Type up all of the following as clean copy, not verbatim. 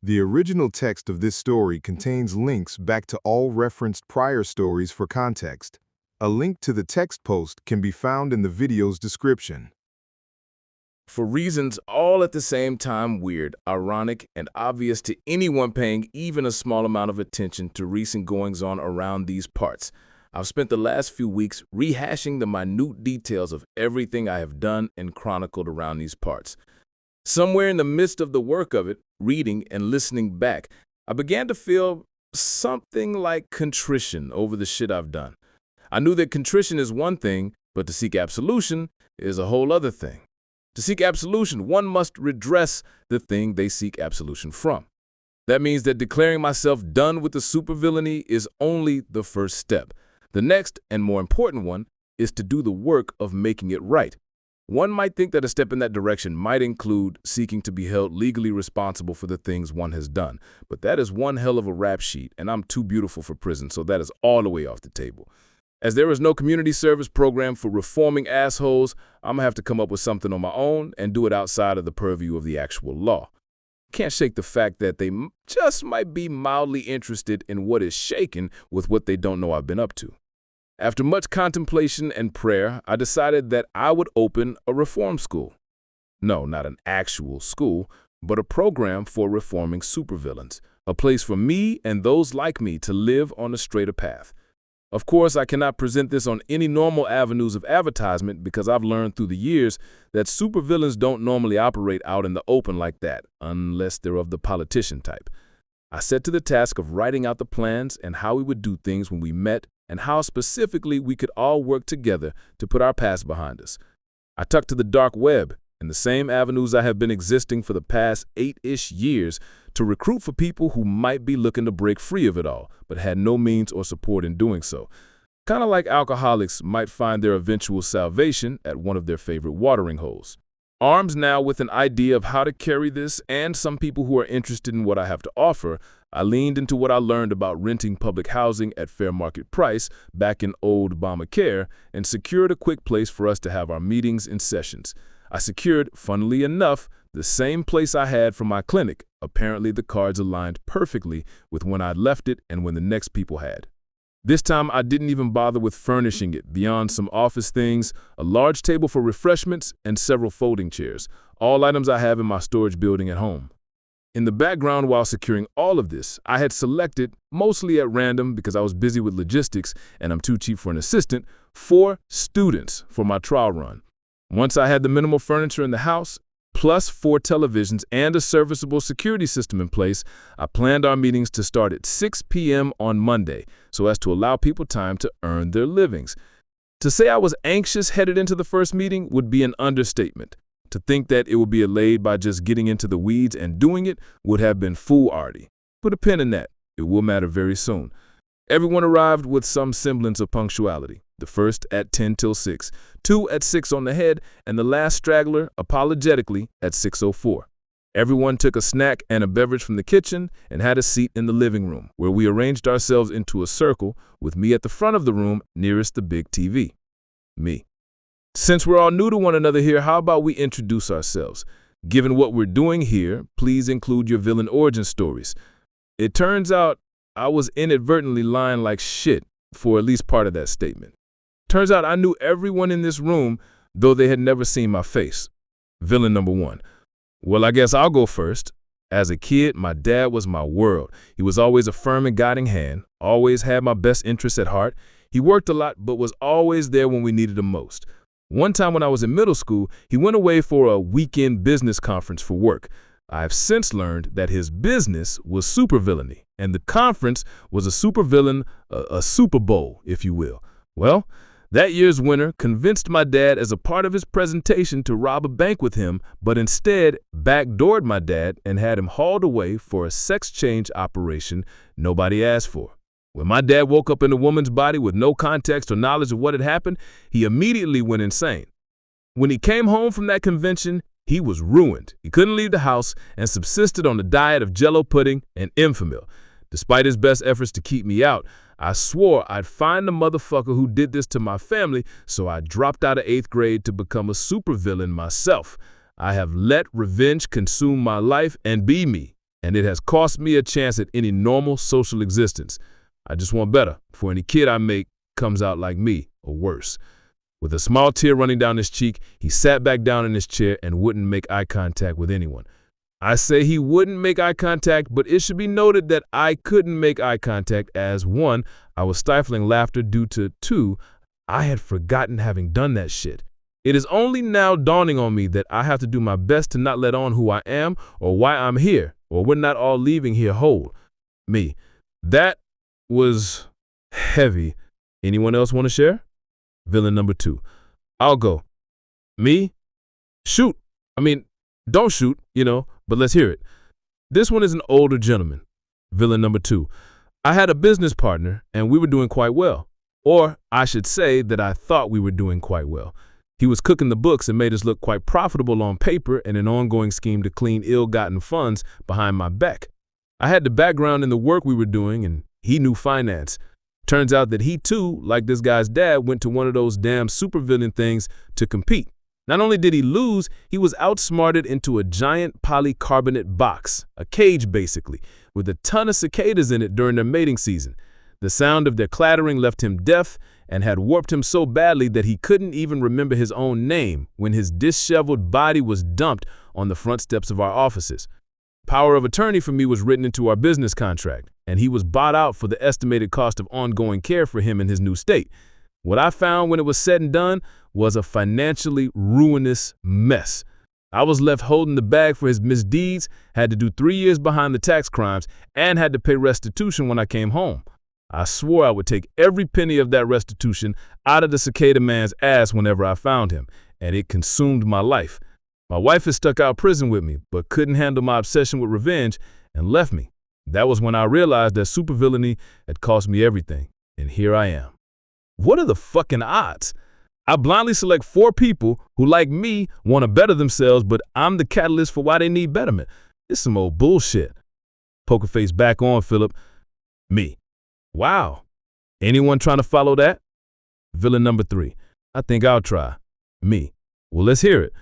The original text of this story contains links back to all referenced prior stories for context. A link to the text post can be found in the video's description. For reasons all at the same time weird, ironic, and obvious to anyone paying even a small amount of attention to recent goings-on around these parts, I've spent the last few weeks rehashing the minute details of everything I have done and chronicled around these parts. Somewhere in the midst of the work of it, reading and listening back, I began to feel something like contrition over the shit I've done. I knew that contrition is one thing, but to seek absolution is a whole other thing. To seek absolution, one must redress the thing they seek absolution from. That means that declaring myself done with the supervillainy is only the first step. The next, and more important one, is to do the work of making it right. One might think that a step in that direction might include seeking to be held legally responsible for the things one has done, but that is one hell of a rap sheet, and I'm too beautiful for prison, so that is all the way off the table. As there is no community service program for reforming assholes, I'm gonna have to come up with something on my own and do it outside of the purview of the actual law. Can't shake the fact that they just might be mildly interested in what is shaken with what they don't know I've been up to. After much contemplation and prayer, I decided that I would open a reform school. No, not an actual school, but a program for reforming supervillains, a place for me and those like me to live on a straighter path. Of course, I cannot present this on any normal avenues of advertisement because I've learned through the years that supervillains don't normally operate out in the open like that, unless they're of the politician type. I set to the task of writing out the plans and how we would do things when we met and how specifically we could all work together to put our past behind us. I tucked to the dark web, in the same avenues I have been existing for the past 8-ish years, to recruit for people who might be looking to break free of it all, but had no means or support in doing so. Kind of like alcoholics might find their eventual salvation at one of their favorite watering holes. Armed now with an idea of how to carry this and some people who are interested in what I have to offer, I leaned into what I learned about renting public housing at fair market price back in old Obamacare and secured a quick place for us to have our meetings and sessions. I secured, funnily enough, the same place I had for my clinic. Apparently the cards aligned perfectly with when I'd left it and when the next people had. This time I didn't even bother with furnishing it beyond some office things, a large table for refreshments, and several folding chairs, all items I have in my storage building at home. In the background while securing all of this, I had selected, mostly at random because I was busy with logistics and I'm too cheap for an assistant, 4 students for my trial run. Once I had the minimal furniture in the house, plus 4 televisions and a serviceable security system in place, I planned our meetings to start at 6 p.m. on Monday so as to allow people time to earn their livings. To say I was anxious headed into the first meeting would be an understatement. To think that it would be allayed by just getting into the weeds and doing it would have been foolhardy. Put a pin in that. It will matter very soon. Everyone arrived with some semblance of punctuality. The first at 10 till 6, 2 at 6 on the head, and the last straggler, apologetically, at 6:04. Everyone took a snack and a beverage from the kitchen and had a seat in the living room, where we arranged ourselves into a circle, with me at the front of the room nearest the big TV. Me. Since we're all new to one another here, how about we introduce ourselves? Given what we're doing here, please include your villain origin stories. It turns out I was inadvertently lying like shit for at least part of that statement. Turns out I knew everyone in this room, though they had never seen my face. Villain number 1. Well, I guess I'll go first. As a kid, my dad was my world. He was always a firm and guiding hand, always had my best interests at heart. He worked a lot, but was always there when we needed him most. One time when I was in middle school, he went away for a weekend business conference for work. I've since learned that his business was supervillainy, and the conference was a supervillain, a Super Bowl, if you will. Well, that year's winner convinced my dad as a part of his presentation to rob a bank with him, but instead backdoored my dad and had him hauled away for a sex change operation nobody asked for. When my dad woke up in a woman's body with no context or knowledge of what had happened, he immediately went insane. When he came home from that convention, he was ruined. He couldn't leave the house and subsisted on a diet of Jell-O pudding and Enfamil. Despite his best efforts to keep me out, I swore I'd find the motherfucker who did this to my family, so I dropped out of 8th grade to become a supervillain myself. I have let revenge consume my life and be me. and it has cost me a chance at any normal social existence. I just want better for any kid I make comes out like me or worse. With a small tear running down his cheek, he sat back down in his chair and wouldn't make eye contact with anyone. I say he wouldn't make eye contact, but it should be noted that I couldn't make eye contact as 1, I was stifling laughter due to 2, I had forgotten having done that shit. It is only now dawning on me that I have to do my best to not let on who I am or why I'm here, or we're not all leaving here whole. Me. That was heavy. Anyone else want to share? Villain number 2. I'll go. Me? Shoot. Don't shoot, but let's hear it. This one is an older gentleman. Villain number 2. I had a business partner, and we were doing quite well. Or I should say that I thought we were doing quite well. He was cooking the books and made us look quite profitable on paper in an ongoing scheme to clean ill-gotten funds behind my back. I had the background in the work we were doing, and he knew finance. Turns out that he too, like this guy's dad, went to one of those damn supervillain things to compete. Not only did he lose, he was outsmarted into a giant polycarbonate box, a cage basically, with a ton of cicadas in it during their mating season. The sound of their clattering left him deaf and had warped him so badly that he couldn't even remember his own name when his disheveled body was dumped on the front steps of our offices. Power of attorney for me was written into our business contract, and he was bought out for the estimated cost of ongoing care for him in his new state. What I found when it was said and done was a financially ruinous mess. I was left holding the bag for his misdeeds, had to do 3 years behind the tax crimes, and had to pay restitution when I came home. I swore I would take every penny of that restitution out of the cicada man's ass whenever I found him, and it consumed my life. My wife is stuck out of prison with me, but couldn't handle my obsession with revenge and left me. That was when I realized that supervillainy had cost me everything, and here I am. What are the fucking odds? I blindly select 4 people who, like me, want to better themselves, but I'm the catalyst for why they need betterment. It's some old bullshit. Poker face back on, Phlip. Me. Wow. Anyone trying to follow that? Villain number 3. I think I'll try. Me. Well, let's hear it.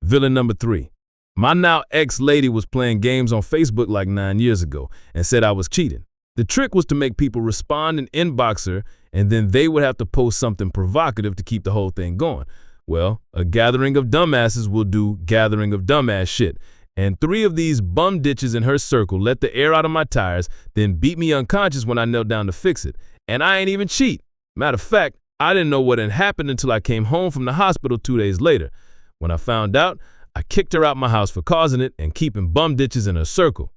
Villain number 3. My now ex-lady was playing games on Facebook like 9 years ago and said I was cheating. The trick was to make people respond and inbox her, and then they would have to post something provocative to keep the whole thing going. Well, a gathering of dumbasses will do gathering of dumbass shit. And 3 of these bum ditches in her circle let the air out of my tires, then beat me unconscious when I knelt down to fix it. And I ain't even cheat. Matter of fact, I didn't know what had happened until I came home from the hospital 2 days later. When I found out, I kicked her out my house for causing it and keeping bum ditches in her circle.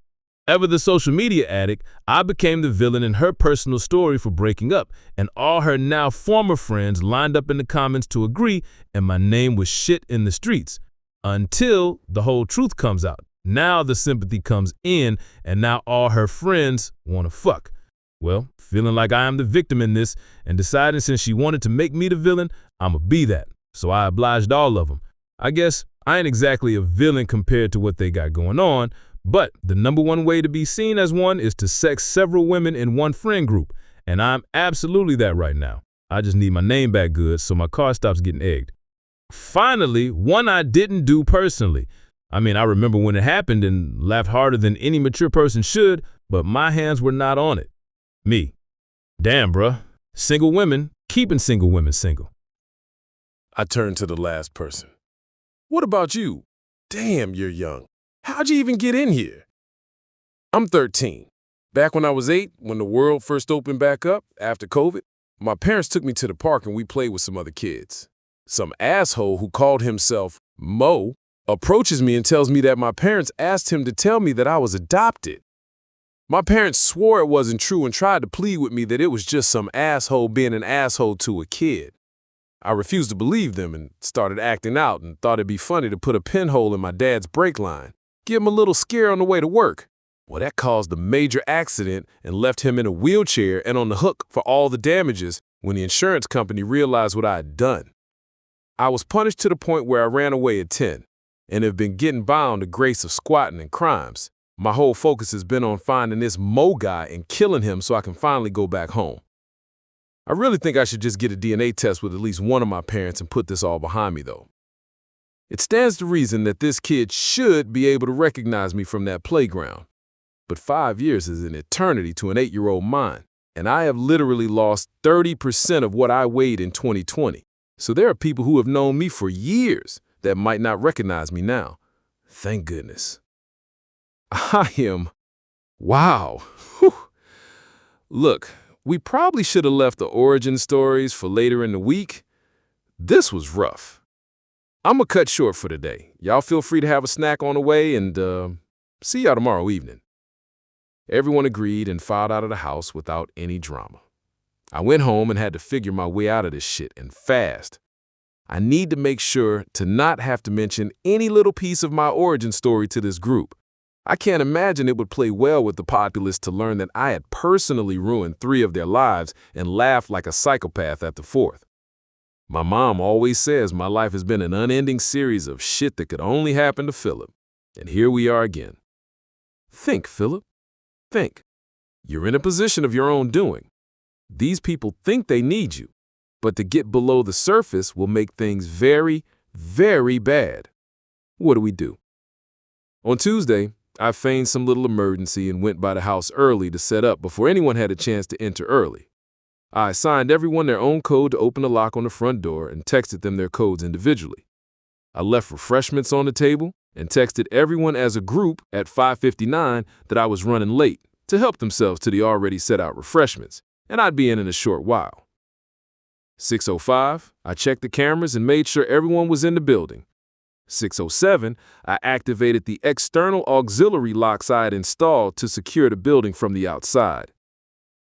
Ever the social media addict, I became the villain in her personal story for breaking up, and all her now former friends lined up in the comments to agree, and my name was shit in the streets. Until the whole truth comes out. Now the sympathy comes in, and now all her friends want to fuck. Well, feeling like I am the victim in this, and deciding since she wanted to make me the villain, I'ma be that. So I obliged all of them. I guess I ain't exactly a villain compared to what they got going on, but the number one way to be seen as one is to sex several women in one friend group, and I'm absolutely that right now. I just need my name back good so my car stops getting egged. Finally, one I didn't do personally. I remember when it happened and laughed harder than any mature person should, but my hands were not on it. Me. Damn, bruh. Single women, keeping single women single. I turned to the last person. What about you? Damn, you're young. How'd you even get in here? I'm 13. Back when I was 8, when the world first opened back up after COVID, my parents took me to the park and we played with some other kids. Some asshole who called himself Mo approaches me and tells me that my parents asked him to tell me that I was adopted. My parents swore it wasn't true and tried to plead with me that it was just some asshole being an asshole to a kid. I refused to believe them and started acting out and thought it'd be funny to put a pinhole in my dad's brake line, give him a little scare on the way to work. Well, that caused a major accident and left him in a wheelchair and on the hook for all the damages when the insurance company realized what I had done. I was punished to the point where I ran away at 10 and have been getting by on the grace of squatting and crimes. My whole focus has been on finding this Mo guy and killing him so I can finally go back home. I really think I should just get a DNA test with at least one of my parents and put this all behind me, though. It stands to reason that this kid should be able to recognize me from that playground. but 5 years is an eternity to an 8-year-old mind, and I have literally lost 30% of what I weighed in 2020. So there are people who have known me for years that might not recognize me now. Thank goodness. Wow. Whew. Look, we probably should have left the origin stories for later in the week. This was rough. I'm gonna cut short for today. Y'all feel free to have a snack on the way, and see y'all tomorrow evening. Everyone agreed and filed out of the house without any drama. I went home and had to figure my way out of this shit, and fast. I need to make sure to not have to mention any little piece of my origin story to this group. I can't imagine it would play well with the populace to learn that I had personally ruined 3 of their lives and laughed like a psychopath at the 4th. My mom always says my life has been an unending series of shit that could only happen to Phlip. And here we are again. Think, Phlip. Think. You're in a position of your own doing. These people think they need you, but to get below the surface will make things very, very bad. What do? On Tuesday, I feigned some little emergency and went by the house early to set up before anyone had a chance to enter early. I assigned everyone their own code to open the lock on the front door and texted them their codes individually. I left refreshments on the table and texted everyone as a group at 5:59 that I was running late to help themselves to the already set out refreshments, and I'd be in a short while. 6:05, I checked the cameras and made sure everyone was in the building. 6:07, I activated the external auxiliary locks I had installed to secure the building from the outside.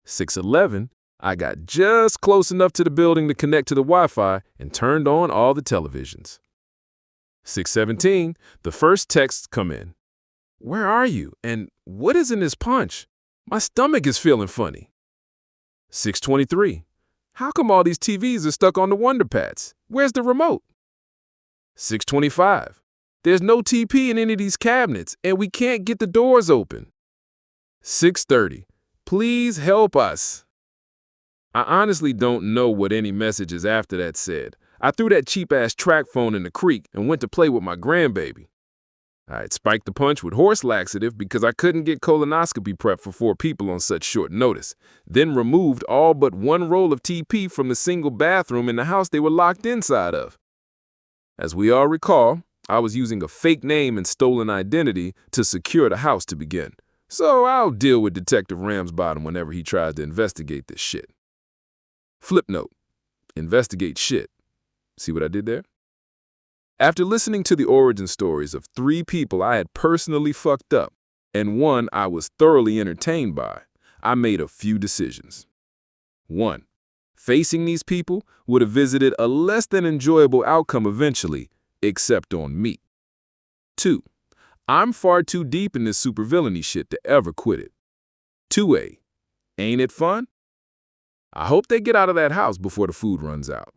6:11, I got just close enough to the building to connect to the Wi-Fi and turned on all the televisions. 6:17, the first texts come in. Where are you? And what is in this punch? My stomach is feeling funny. 6:23, how come all these TVs are stuck on the Wonder Pads? Where's the remote? 6:25, there's no TP in any of these cabinets and we can't get the doors open. 6:30, please help us. I honestly don't know what any messages after that said. I threw that cheap-ass track phone in the creek and went to play with my grandbaby. I had spiked the punch with horse laxative because I couldn't get colonoscopy prep for 4 people on such short notice, then removed all but 1 roll of TP from the single bathroom in the house they were locked inside of. As we all recall, I was using a fake name and stolen identity to secure the house to begin, so I'll deal with Detective Ramsbottom whenever he tries to investigate this shit. Flip note, investigate shit. See what I did there? After listening to the origin stories of 3 people I had personally fucked up, and 1 I was thoroughly entertained by, I made a few decisions. 1. Facing these people would have visited a less than enjoyable outcome eventually, except on me. 2. I'm far too deep in this supervillainy shit to ever quit it. 2A. Ain't it fun? I hope they get out of that house before the food runs out.